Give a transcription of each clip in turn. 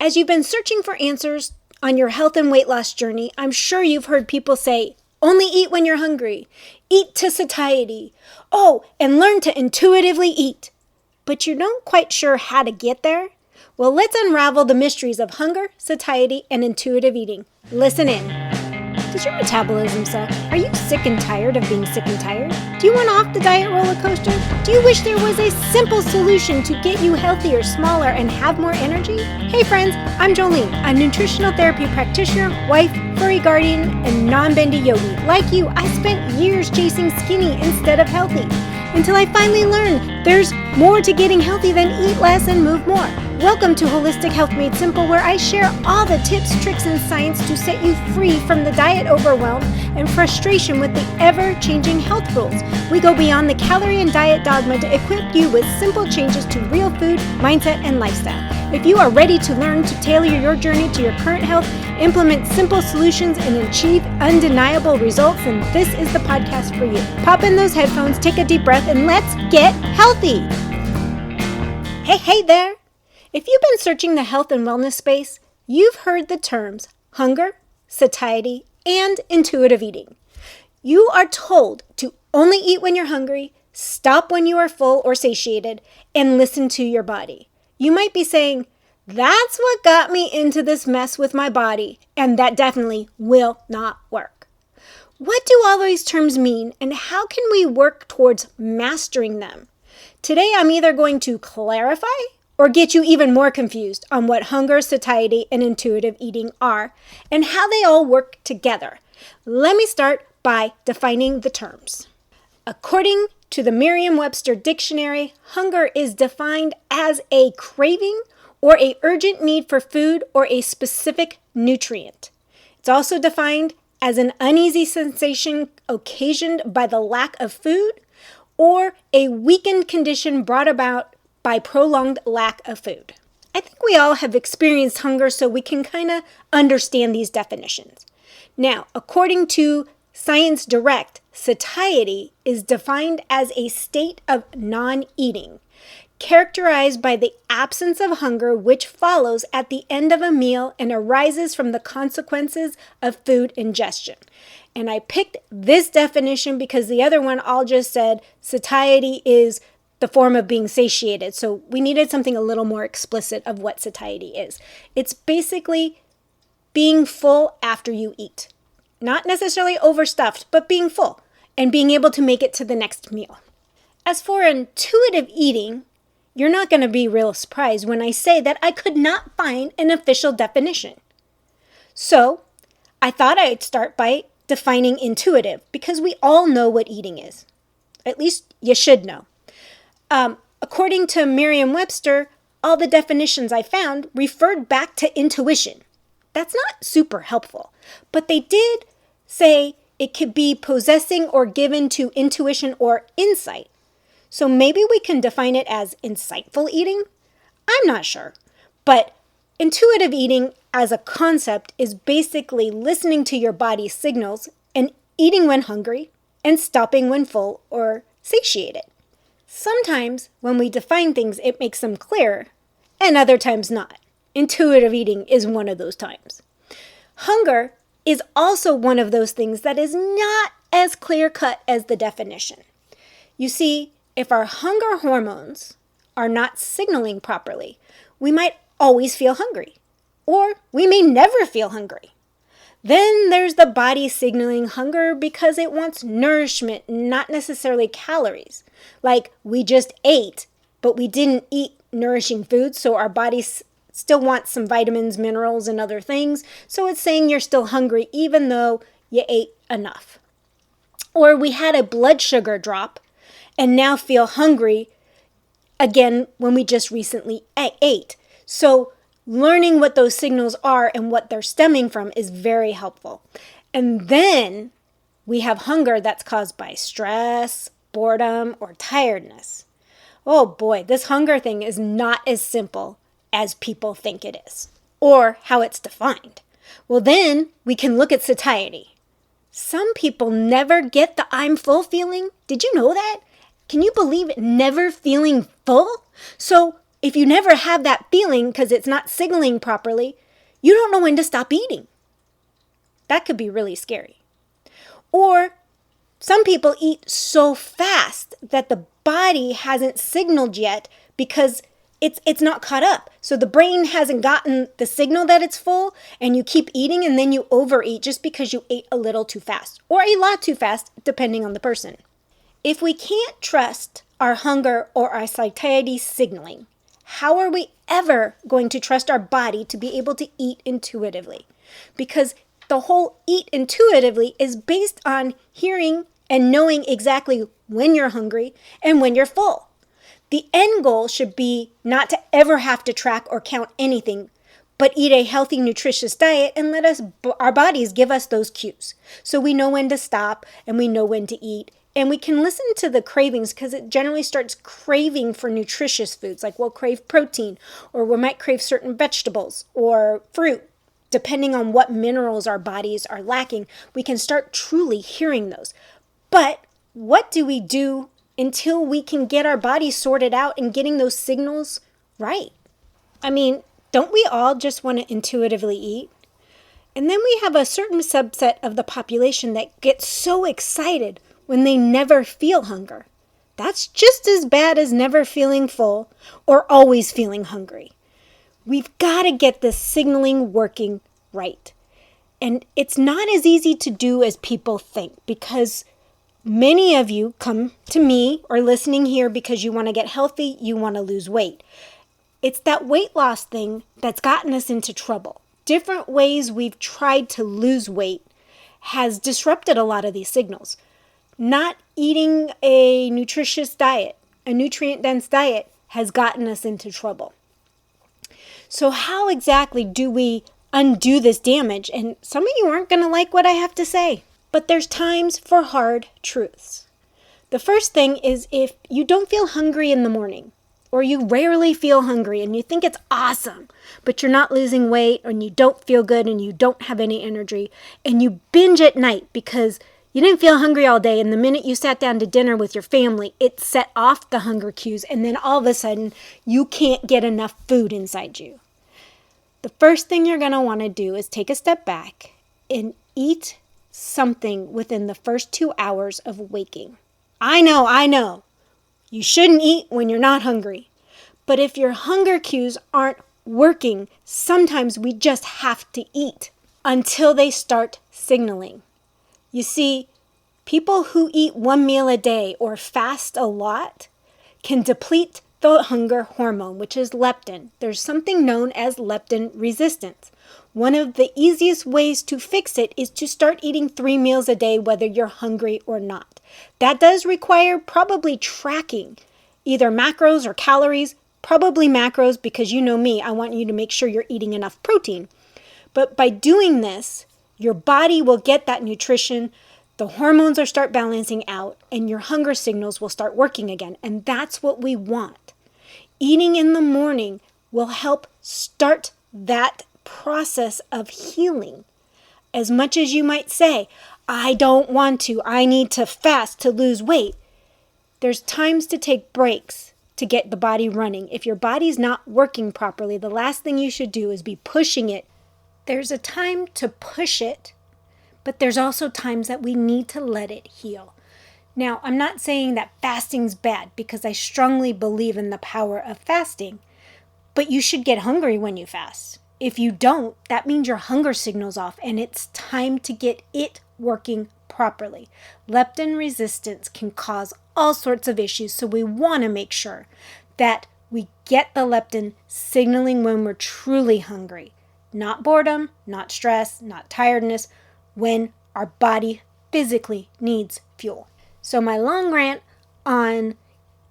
As you've been searching for answers on your health and weight loss journey, I'm sure you've heard people say, only eat when you're hungry, eat to satiety, and learn to intuitively eat. But you're not quite sure how to get there? Well, let's unravel the mysteries of hunger, satiety, and intuitive eating. Listen in. Does your metabolism suck? Are you sick and tired of being sick and tired? Do you want off the diet roller coaster? Do you wish there was a simple solution to get you healthier, smaller, and have more energy? Hey friends, I'm Jolene, a nutritional therapy practitioner, wife, furry guardian, and non-bendy yogi. Like you, I spent years chasing skinny instead of healthy, until I finally learned there's more to getting healthy than eat less and move more. Welcome to Holistic Health Made Simple, where I share all the tips, tricks, and science to set you free from the diet overwhelm and frustration with the ever-changing health rules. We go beyond the calorie and diet dogma to equip you with simple changes to real food, mindset, and lifestyle. If you are ready to learn to tailor your journey to your current health, implement simple solutions, and achieve undeniable results, then this is the podcast for you. Pop in those headphones, take a deep breath, and let's get healthy. Hey there. If you've been searching the health and wellness space, you've heard the terms hunger, satiety, and intuitive eating. You are told to only eat when you're hungry, stop when you are full or satiated, and listen to your body. You might be saying, that's what got me into this mess with my body, and that definitely will not work. What do all these terms mean, and how can we work towards mastering them? Today, I'm either going to clarify or get you even more confused on what hunger, satiety, and intuitive eating are and how they all work together. Let me start by defining the terms. According to the Merriam-Webster dictionary, hunger is defined as a craving or an urgent need for food or a specific nutrient. It's also defined as an uneasy sensation occasioned by the lack of food or a weakened condition brought about by prolonged lack of food. I think we all have experienced hunger, so we can kind of understand these definitions. Now, according to Science Direct, satiety is defined as a state of non-eating, characterized by the absence of hunger which follows at the end of a meal and arises from the consequences of food ingestion. And I picked this definition because the other one all just said satiety is the form of being satiated. So we needed something a little more explicit of what satiety is. It's basically being full after you eat. Not necessarily overstuffed, but being full and being able to make it to the next meal. As for intuitive eating, you're not going to be real surprised when I say that I could not find an official definition. So I thought I'd start by defining intuitive because we all know what eating is. At least you should know. According to Merriam-Webster, all the definitions I found referred back to intuition. That's not super helpful, but they did say it could be possessing or given to intuition or insight. So maybe we can define it as insightful eating? I'm not sure, but intuitive eating as a concept is basically listening to your body's signals and eating when hungry and stopping when full or satiated. Sometimes when we define things, it makes them clearer, and other times not. Intuitive eating is one of those times. Hunger is also one of those things that is not as clear-cut as the definition. You see, if our hunger hormones are not signaling properly, we might always feel hungry, or we may never feel hungry. Then there's the body signaling hunger because it wants nourishment, not necessarily calories. Like we just ate, but we didn't eat nourishing food, so our body still wants some vitamins, minerals, and other things. So it's saying you're still hungry even though you ate enough. Or we had a blood sugar drop and now feel hungry again when we just recently ate. So learning what those signals are and what they're stemming from is very helpful. And then we have hunger that's caused by stress, boredom, or tiredness. Oh boy, this hunger thing is not as simple as people think it is, or how it's defined. Well, then we can look at satiety. Some people never get the I'm full feeling. Did you know that? Can you believe it? Never feeling full? So if you never have that feeling because it's not signaling properly, you don't know when to stop eating. That could be really scary. Or some people eat so fast that the body hasn't signaled yet because it's not caught up. So the brain hasn't gotten the signal that it's full, and you keep eating and then you overeat just because you ate a little too fast or a lot too fast, depending on the person. If we can't trust our hunger or our satiety signaling, how are we ever going to trust our body to be able to eat intuitively? Because the whole eat intuitively is based on hearing and knowing exactly when you're hungry and when you're full. The end goal should be not to ever have to track or count anything, but eat a healthy, nutritious diet and let our bodies give us those cues. So we know when to stop and we know when to eat. And we can listen to the cravings because it generally starts craving for nutritious foods. Like we'll crave protein, or we might crave certain vegetables or fruit. Depending on what minerals our bodies are lacking, we can start truly hearing those. But what do we do until we can get our bodies sorted out and getting those signals right? I mean, don't we all just want to intuitively eat? And then we have a certain subset of the population that gets so excited when they never feel hunger. That's just as bad as never feeling full or always feeling hungry. We've got to get this signaling working right. And it's not as easy to do as people think, because many of you come to me or listening here because you want to get healthy, you want to lose weight. It's that weight loss thing that's gotten us into trouble. Different ways we've tried to lose weight has disrupted a lot of these signals. Not eating a nutritious diet, a nutrient-dense diet, has gotten us into trouble. So how exactly do we undo this damage? And some of you aren't going to like what I have to say, but there's times for hard truths. The first thing is, if you don't feel hungry in the morning, or you rarely feel hungry and you think it's awesome, but you're not losing weight and you don't feel good and you don't have any energy, and you binge at night because you didn't feel hungry all day, and the minute you sat down to dinner with your family, it set off the hunger cues, and then all of a sudden, you can't get enough food inside you. The first thing you're going to want to do is take a step back and eat something within the first 2 hours of waking. I know. You shouldn't eat when you're not hungry. But if your hunger cues aren't working, sometimes we just have to eat until they start signaling. You see, people who eat 1 meal a day or fast a lot can deplete the hunger hormone, which is leptin. There's something known as leptin resistance. One of the easiest ways to fix it is to start eating 3 meals a day, whether you're hungry or not. That does require probably tracking either macros or calories, probably macros, because you know me, I want you to make sure you're eating enough protein. But by doing this, your body will get that nutrition, the hormones will start balancing out, and your hunger signals will start working again. And that's what we want. Eating in the morning will help start that process of healing. As much as you might say, I don't want to, I need to fast to lose weight, there's times to take breaks to get the body running. If your body's not working properly, the last thing you should do is be pushing it. There's a time to push it, but there's also times that we need to let it heal. Now, I'm not saying that fasting's bad, because I strongly believe in the power of fasting, but you should get hungry when you fast. If you don't, that means your hunger signal's off, and it's time to get it working properly. Leptin resistance can cause all sorts of issues, so we want to make sure that we get the leptin signaling when we're truly hungry. Not boredom, not stress, not tiredness, when our body physically needs fuel. So my long rant on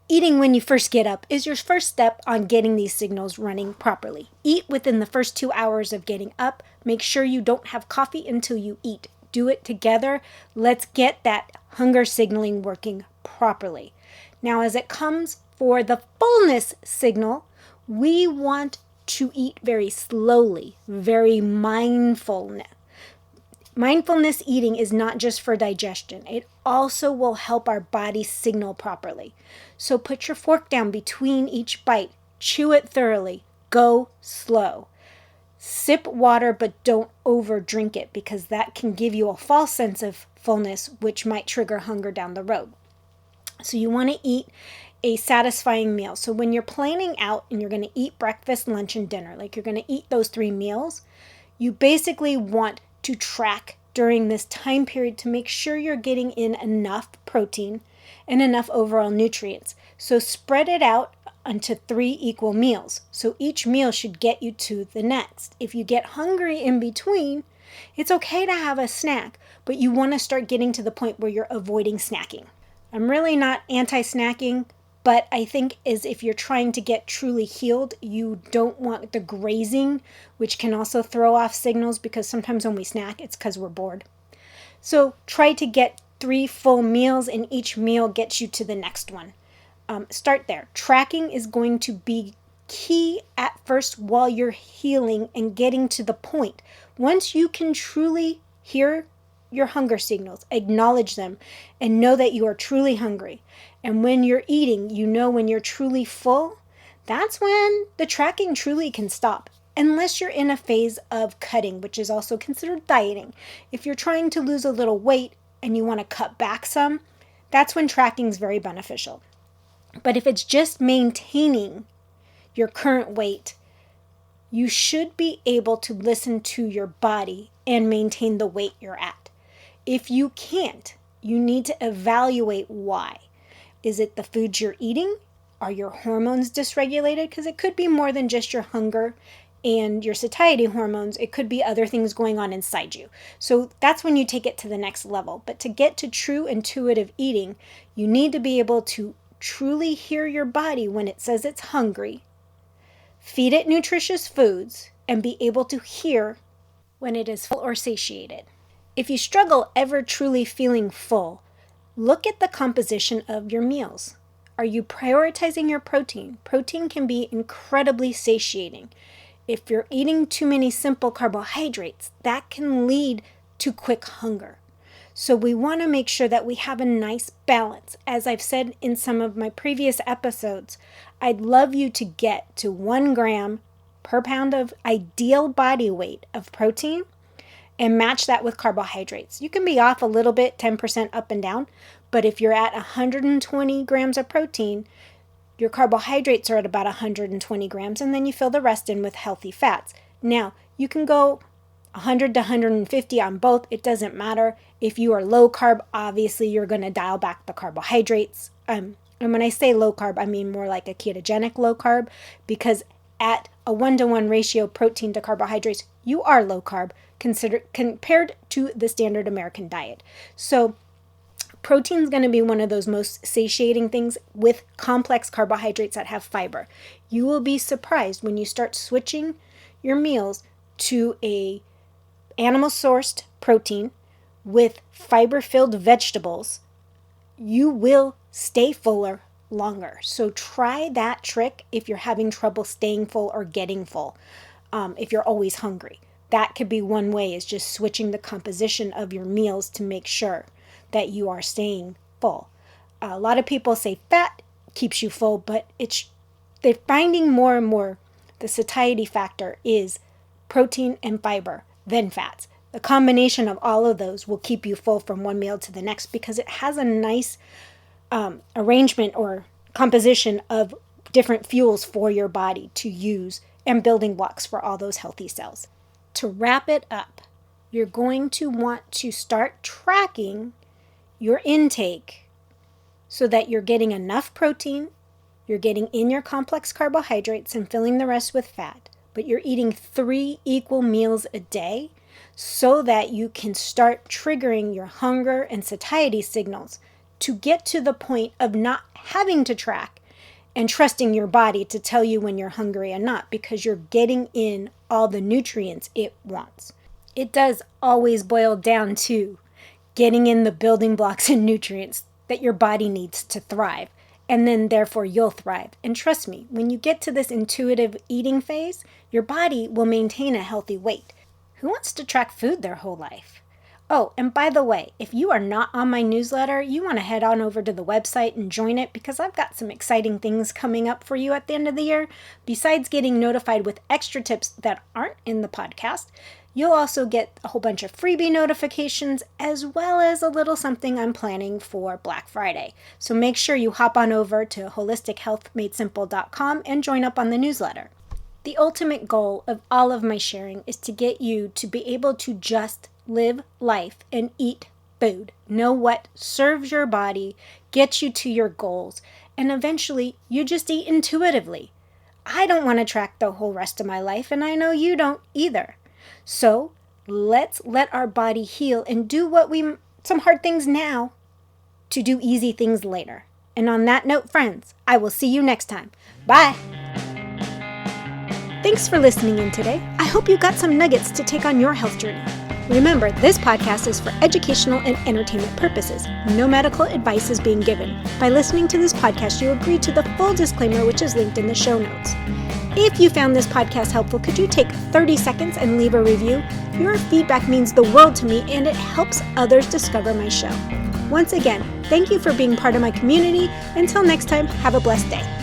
eating when you first get up is your first step on getting these signals running properly. Eat within the first 2 hours of getting up. Make sure you don't have coffee until you eat. Do it together. Let's get that hunger signaling working properly. Now, as it comes for the fullness signal, we want to eat very slowly, very mindfulness. Mindfulness eating is not just for digestion. It also will help our body signal properly. So put your fork down between each bite. Chew it thoroughly. Go slow. Sip water, but don't over drink it because that can give you a false sense of fullness, which might trigger hunger down the road. So you want to eat a satisfying meal. So when you're planning out and you're going to eat breakfast, lunch, and dinner, like you're going to eat those 3 meals, you basically want to track during this time period to make sure you're getting in enough protein and enough overall nutrients. So spread it out onto 3 equal meals. So each meal should get you to the next. If you get hungry in between, it's okay to have a snack, but you want to start getting to the point where you're avoiding snacking. I'm really not anti-snacking, but I think if you're trying to get truly healed, you don't want the grazing, which can also throw off signals because sometimes when we snack, it's because we're bored. So try to get 3 full meals and each meal gets you to the next one. Start there. Tracking is going to be key at first while you're healing and getting to the point. Once you can truly hear your hunger signals, acknowledge them, and know that you are truly hungry. And when you're eating, you know when you're truly full, that's when the tracking truly can stop. Unless you're in a phase of cutting, which is also considered dieting. If you're trying to lose a little weight and you want to cut back some, that's when tracking is very beneficial. But if it's just maintaining your current weight, you should be able to listen to your body and maintain the weight you're at. If you can't, you need to evaluate why. Is it the foods you're eating? Are your hormones dysregulated? Because it could be more than just your hunger and your satiety hormones. It could be other things going on inside you. So that's when you take it to the next level. But to get to true intuitive eating, you need to be able to truly hear your body when it says it's hungry, feed it nutritious foods, and be able to hear when it is full or satiated. If you struggle ever truly feeling full, look at the composition of your meals. Are you prioritizing your protein? Protein can be incredibly satiating. If you're eating too many simple carbohydrates, that can lead to quick hunger. So we want to make sure that we have a nice balance. As I've said in some of my previous episodes, I'd love you to get to 1 gram per pound of ideal body weight of protein and match that with carbohydrates. You can be off a little bit, 10% up and down, but if you're at 120 grams of protein, your carbohydrates are at about 120 grams, and then you fill the rest in with healthy fats. Now, you can go 100 to 150 on both. It doesn't matter. If you are low carb, obviously you're going to dial back the carbohydrates. And when I say low carb, I mean more like a ketogenic low carb, because at a 1-to-1 ratio protein to carbohydrates, you are low carb compared to the standard American diet. So protein is going to be one of those most satiating things with complex carbohydrates that have fiber. You will be surprised when you start switching your meals to a animal-sourced protein with fiber-filled vegetables. You will stay fuller longer. So try that trick if you're having trouble staying full or getting full. If you're always hungry, that could be one way, is just switching the composition of your meals to make sure that you are staying full. A lot of people say fat keeps you full, but they're finding more and more the satiety factor is protein and fiber, then fats. The combination of all of those will keep you full from one meal to the next because it has a nice arrangement or composition of different fuels for your body to use and building blocks for all those healthy cells. To wrap it up, you're going to want to start tracking your intake so that you're getting enough protein, you're getting in your complex carbohydrates and filling the rest with fat, but you're eating 3 equal meals a day so that you can start triggering your hunger and satiety signals to get to the point of not having to track and trusting your body to tell you when you're hungry and not, because you're getting in all the nutrients it wants. It does always boil down to getting in the building blocks and nutrients that your body needs to thrive, and then therefore you'll thrive. And trust me, when you get to this intuitive eating phase, your body will maintain a healthy weight. Who wants to track food their whole life? Oh, and by the way, if you are not on my newsletter, you want to head on over to the website and join it because I've got some exciting things coming up for you at the end of the year. Besides getting notified with extra tips that aren't in the podcast, you'll also get a whole bunch of freebie notifications as well as a little something I'm planning for Black Friday. So make sure you hop on over to holistichealthmadesimple.com and join up on the newsletter. The ultimate goal of all of my sharing is to get you to be able to just live life and eat food. Know what serves your body, gets you to your goals, and eventually you just eat intuitively. I don't want to track the whole rest of my life, and I know you don't either. So let's let our body heal and do some hard things now to do easy things later. And on that note, friends, I will see you next time. Bye. Thanks for listening in today. I hope you got some nuggets to take on your health journey. Remember, this podcast is for educational and entertainment purposes. No medical advice is being given. By listening to this podcast, you agree to the full disclaimer, which is linked in the show notes. If you found this podcast helpful, could you take 30 seconds and leave a review? Your feedback means the world to me, and it helps others discover my show. Once again, thank you for being part of my community. Until next time, have a blessed day.